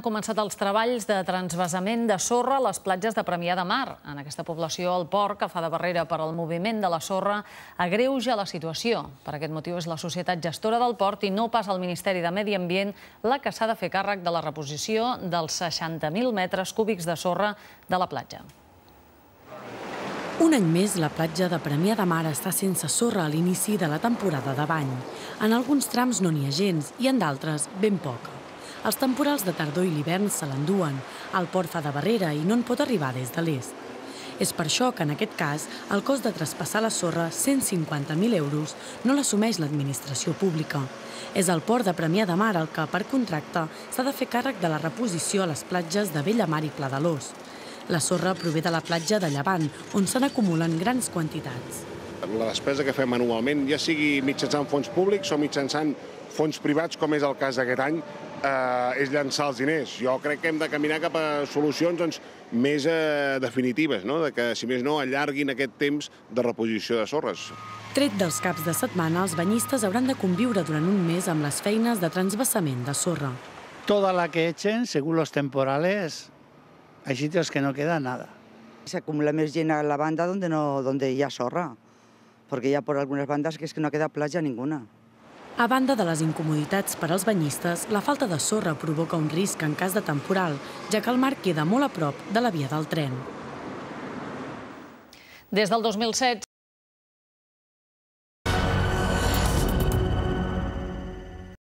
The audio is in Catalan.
començat els treballs de transvasament de sorra a les platges de Premià de Mar. En aquesta població, el port, que fa de barrera per al moviment de la sorra, agreuja la situació. Per aquest motiu és la societat gestora del port i no pas el Ministeri de Medi Ambient la que s'ha de fer càrrec de la reposició dels 60.000 metres cúbics de sorra de la platja. Un any més, la platja de Premià de Mar està sense sorra a l'inici de la temporada de bany. En alguns trams no n'hi ha gens i en d'altres ben poca. Els temporals de tardor i l'hivern se l'enduen. El port fa de barrera i no en pot arribar des de l'est. És per això que, en aquest cas, el cost de traspassar la sorra, 150.000 euros, no l'assumeix l'administració pública. És el port de Premià de Mar el que, per contracte, s'ha de fer càrrec de la reposició a les platges de Bellamar i Pladalós. La sorra prové de la platja de Llevant, on se n'acumulen grans quantitats. La despesa que fem anualment, ja sigui mitjançant fons públics o mitjançant fons privats, com és el cas d'aquest any, és llançar els diners. Jo crec que hem de caminar cap a solucions més definitives, que, si més no, allarguin aquest temps de reposició de sorres. Tret dels caps de setmana, els banyistes hauran de conviure durant un mes amb les feines de transvasament de sorra. Toda la que echen, según los temporales, hay sitios que no queda nada. Se acumula més gent a la banda donde hi ha sorra, perquè hi ha por algunes bandes que és que no queda platja ninguna. A banda de les incomoditats per als banyistes, la falta de sorra provoca un risc en cas de temporal, ja que el mar queda molt a prop de la via del tren. Des del 2007